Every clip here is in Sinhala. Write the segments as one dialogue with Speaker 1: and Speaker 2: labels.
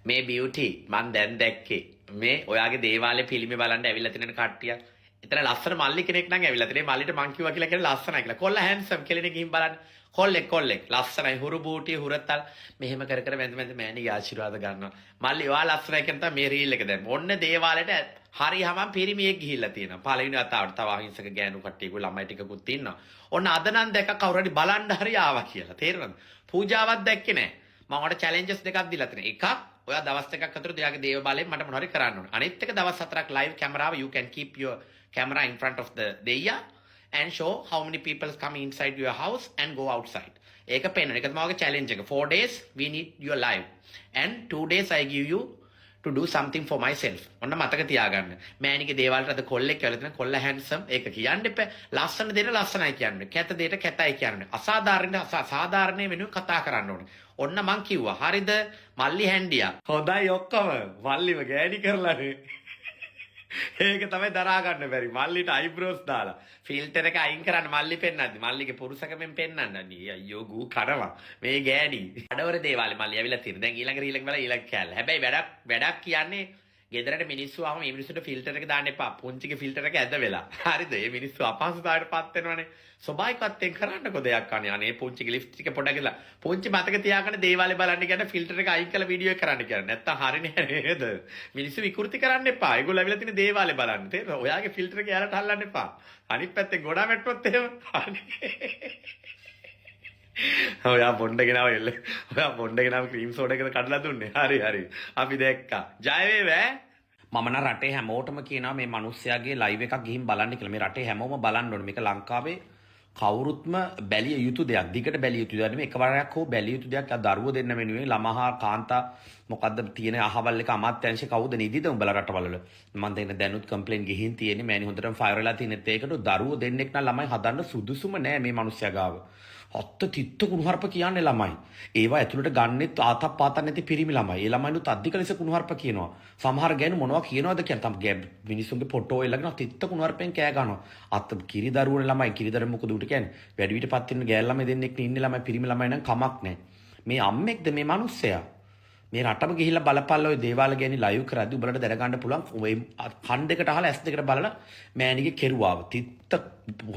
Speaker 1: මේ බියුටි මන් දැන් දැක්කේ මේ ඔයාගේ දේවාලේ පිළිමේ බලන්න ඇවිල්ලා තිනෙන කට්ටිය. එතන ලස්සන මල්ලි කෙනෙක් නම් ඇවිල්ලා තිනේ මල්ලිට මං කිව්වා කියලා කියන්නේ ලස්සනයි කියලා. කොල්ල හැන්සම් කෙලිනේ ගිහින් බලන්න. කොල්ලෙක් ලස්සනයි හුරු බූටි හුරතල් මෙහෙම කර කර වැඳ වැඳ මෑණිගේ ආශිර්වාද ගන්නවා. මල්ලි ඔයා ලස්සනයි කියන තමයි මේ රීල් එක දැම්ම. ඔන්න දේවාලෙට හරියම පිරිමියෙක් ගිහිල්ලා තියෙනවා. පළවෙනි වතාවට තව අහිංසක ගෑනු කට්ටියකුයි ළමයි ටිකකුත් ඉන්නවා. ඔන්න අද නම් දැක්ක කවුරු හරි බලන්න හරි ආවා කියලා. තේරුණාද? පූජාවක් දැක්කේ නැහැ. මම ඔයාලට චැලෙන්ජස් දෙකක් දීලා තියෙනවා. එකක් ඔයා දවස් දෙකක් අතර ඔයාගේ දේව බලයෙන් මට මොනවද කරන්න ඕනේ. අනිත් එක දවස් 4ක් live camera you can keep your camera in front of the දෙයියා and show how many people come inside your house and go outside. ඒක පෙන්වන එක තමයි ඔයාගේ challenge එක. 4 days we need your live and 2 days I give you to do something for myself. ඔන්න මතක තියාගන්න. මෑණිගේ දේවල්ට අද කොල්ලෙක් කියලා තියෙන කොල්ල handsome ඒක කියන්න එපා. ලස්සන දෙයට ලස්සනයි කියන්නේ. කැත දෙයට කැතයි කියන්නේ. අසාධාරණ සාධාරණේ වෙනුවෙන් කතා කරන්න ඕනේ. ඔන්න මං කිව්වා. හරිද? මල්ලි හැන්ඩියා. හොඳයි ඔක්කොම. මල්ලිව ගෑණි කරලානේ. ඒක තමයි දරා ගන්න බැරි. මල්ලිට අයිබ්‍රෝස් දාලා ෆිල්ටර් එක අයින් කරන්න මල්ලි පෙන්නද්දි මල්ලිගේ පුරුෂකමෙන් පෙන්නන්න. අයියෝ ගූ කනවා. මේ ගෑණි. අඩවර දේවාලේ මල්ලි ඇවිල්ලා තියෙන. දැන් ඊළඟ රීල් එක බලලා ඊළඟ කෑල්ල. හැබැයි වැඩක් කියන්නේ ගෙදරට මිනිස්සු ආවම මේ මිනිස්සුන්ට ෆිල්ටර් එක දාන්න එපා. පුංචිගේ ෆිල්ටර් එක ඇද වෙලා. හරිද? මේ මිනිස්සු අපහසුතාවයටපත් වෙනවනේ. ස්වභාවිකත්වයෙන් කරන්නකෝ දෙයක් අනේ. අනේ පුංචිගේ ලිප්ස්ටික් එක පොඩක් ගිහලා. පුංචි මතක තියාගන්න දේවාලේ බලන්න කියන ෆිල්ටර් එක අයින් කරලා වීඩියෝ එක කරන්න කියලා. නැත්තම් හරිනේ නේද? මිනිස්සු විකෘති කරන්න එපා. ඒගොල්ලෝ ඇවිල්ලා තියෙන දේවාලේ බලන්න. තේරෙනවද? ඔයාගේ ෆිල්ටර් එක යාලට හල්ලන්න එපා. අනිත් පැත්තේ ගොඩා මැට්ටොත් එහෙම. ඔයා බොණ්ඩ ගෙනාව එල්ල. ඔයා බොණ්ඩ ගෙනාව ක්‍රීම් සෝඩා එකද කඩලා දුන්නේ. හරි. අපි දැක්කා. ජය වේවා. මම නම් රටේ හැමෝටම කියනවා මේ මිනිස්සයාගේ ලයිව් එකක් ගිහින් බලන්න කියලා. මේ රටේ හැමෝම බලන්න ඕනේ. මේක ලංකාවේ කවුරුත්ම බැලිය යුතු දෙයක්. දිගට බැලිය යුතු දෙයක් නෙමෙයි. එකවරක් හෝ බැලිය යුතු දෙයක්. දරුවෝ දෙන්න වෙනුවෙන් ළමහා කාන්තා මොකද්ද තියෙන අහවල් එක අමාත්‍යංශේ කවුද නිදිද උඹලා රටවල. මම දෙන්න දැනුත් කම්ප්ලේන්ට් ගිහින් තියෙන්නේ. මෑණි හොඳටම ෆයර් වෙලා තියෙනෙත් ඒකට දරුවෝ දෙන්නෙක් නම් ළමයි හදන්න සුදුසුම නෑ මේ මිනිස්සයා ගාව. හොත්ත තිත්ත කුණුහරුප කියන්නේ ළමයි. ඒවා ඇතුළට ගන්නෙත් ආතක් පාතක් නැති පිරිමි ළමයි. ඒ ළමයිනුත් අධික ලෙස කුණුහරුප කියනවා. සමහර ගෑනු මොනවා කියනවද කියලා තම මිනිස්සුන්ගේ ෆොටෝ එල්ලගෙන තිත්ත කුණුහරුපෙන් කෑ ගන්නවා. අත කිරි දරුවනේ ළමයි කිරි දරුවෝ මොකද උට කියන්නේ? වැඩි විටපත් වෙන ගෑල් ළමයි දෙන්නෙක් ඉන්නේ ළමයි පිරිමි ළමයි නම් කමක් නැහැ. මේ අම්මෙක්ද මේ මිනිස්සයා? මේ රටම ගිහිල්ලා බලපල්ලා ඔය දේවාල ගෑණි ලයිව් කරද්දි උඹලට දැනගන්න පුළුවන් ඔය කන් දෙකට අහලා ඇස් දෙකට බලලා මෑණිගේ කෙරුවාව. තිත්ත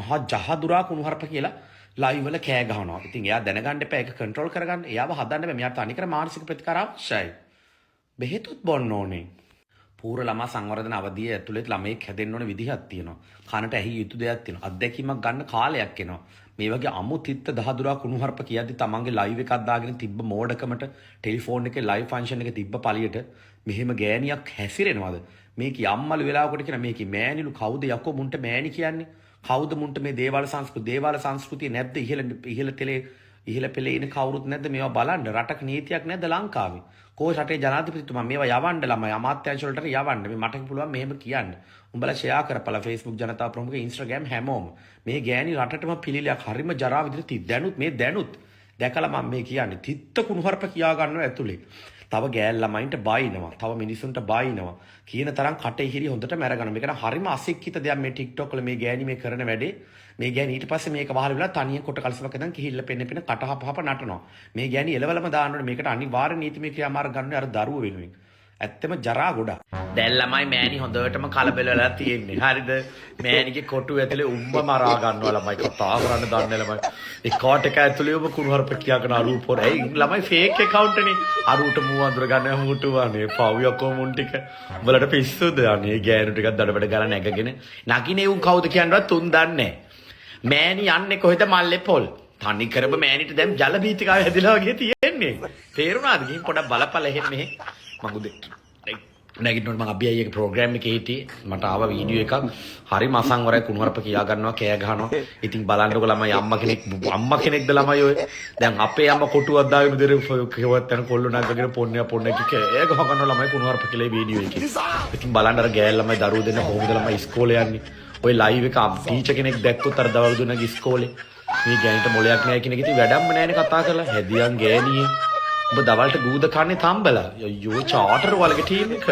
Speaker 1: මහා ජහදුරා කුණුහරුප කියලා ලයිව් වල කෑ ගහනවා. ඉතින් එයා දැනගන්න එපා ඒක කන්ට්‍රෝල් කරගන්න. එයාව හදන්න බෑ. මෙයාට අනිකර මානසික ප්‍රතිකාර අවශ්‍යයි. බෙහෙතුත් බොන්න ඕනේ. පූර්ව ළමා සංවර්ධන අවධිය ඇතුළේ ළමයෙක් හැදෙන්න ඕන විදිහක් තියෙනවා. කනට ඇහි යුතු දෙයක් තියෙනවා. අත්දැකීමක් ගන්න කාලයක් එනවා. මේ වගේ අමු තිත්ත දහදුරා කුණුහරුප කියද්දි තමන්ගේ ලයිව් එකක් දාගෙන තිබ්බ මෝඩකමට ටෙලිෆෝන් එකේ ලයිව් ෆන්ක්ෂන් එකේ තිබ්බ පළියට මෙහෙම ගෑණියක් හැසිරෙනවද? මේකේ අම්මලු වෙලාවකට කියන මේකේ මෑණිලු කවුද යකෝ මුන්ට මෑණි කියන්නේ? කවුද මුන්ට මේ දේවාල සංස්කෘතිය නැද්ද ඉහළ පෙළේ ඉන්න කවුරුත් නැද්ද මේවා බලන්න රටක නීතියක් නැද්ද ලංකාවේ කොයි රටේ ජනාධිපතිතුමා මේවා යවන්න ළමයි අමාත්‍යාංශ වලට යවන්න මේ මට පුළුවන් මෙහෙම කියන්න උඹලා ෂෙයා කරපළා Facebook ජනතා ප්‍රමුඛ Instagram හැමෝම මේ ගෑණි රටටම පිළිලයක් හරිම ජරා විදිහට දැනුත් දැකලා මම මේ කියන්නේ තිත්ත කුණුහරුප කියා ගන්නවා ඇතුලේ තව ගෑල් ළමයින්ට බයිනවා තව මිනිසුන්ට බයිනවා කියන තරම් කටේ හිරි හොඳට මැරගන්න මේක නම් හරිම අසික්කිත දෙයක් මේ TikTok වල මේ ගෑණි මේ කරන වැඩේ මේ ගෑණි ඊට පස්සේ මේක වහල වෙලා තනියෙන් කොට කල්සමක ඉඳන් කිහිල්ල පෙන්න කටහපහප නටනවා මේ ගෑණි එලවලම දාන්න ඕනේ මේකට අනිවාර්ය නීතිමය ක්‍රියාමාර්ග ගන්න අර දරුවෝ වෙනුවෙන් ඇත්තම ජරා ගොඩක් දැන් ළමයි මෑණි හොඳටම කලබල වෙලා තියෙන්නේ හරිද මෑණිගේ කොටු ඇතුලේ උම්ම මරා ගන්නවා ළමයි කතා කරන්න දන්නේ ළමයි එකාට එක ඇතුලේ ඔබ කුණුහරුප කියාගෙන අරූපොර ඇයි ළමයි ෆේක් account නේ අරූට මූ අඳුර ගන්න හුටුවානේ පව්යකෝ මුන් ටික උඹලට පිස්සුද අනේ ගෑනු ටිකක් දඩබඩ ගාලා නැගගෙන නගිනේ උන් කවුද කියනවත් තුන් දන්නේ මෑණි යන්නේ කොහෙද මල්ලේ පොල් තනි කරම මෑණිට දැන් ජල බීතිකාව හැදිලා වගේ තියෙන්නේ තේරුණාද ගිහින් පොඩක් බලපළ එහෙම මෙහෙ මගුද නැගිටිනකොට මම අභියයි එක ප්‍රෝග්‍රෑම් එකේ හිටියේ මට ආව වීඩියෝ එකක් හරි මසංවරයි කුණුහරුප කියා ගන්නවා කෑ ගහනවා ඉතින් බලන්නකො ළමයි අම්මා කෙනෙක්ද ළමයි ඔය දැන් අපේ අම්මා කොටුවක් දාගෙන දෙර කෙවත් යන කොල්ල නගගෙන පොන්න කෑ ගහ ගන්නවා ළමයි කුණුහරුප කියලා වීඩියෝ එකේ ඉතින් බලන්න අර ගෑල් ළමයි දරුවෝ දෙන්න කොහොමද ළමයි ඉස්කෝලේ යන්නේ ඔය ලයිව් එක ටීචර් කෙනෙක් දැක්කොත් අර දවල් දුන්නගේ ඉස්කෝලේ මේ ගෑනිට මොලයක් නැහැ කියන එක ඉතින් වැඩක්ම නැහැනේ කතා කරලා හැදියන් ගෑණියේ ඔබ දවල්ට ගූද කන්නේ තම්බලා අයියෝ චාටර් වලගේ ටීම් එක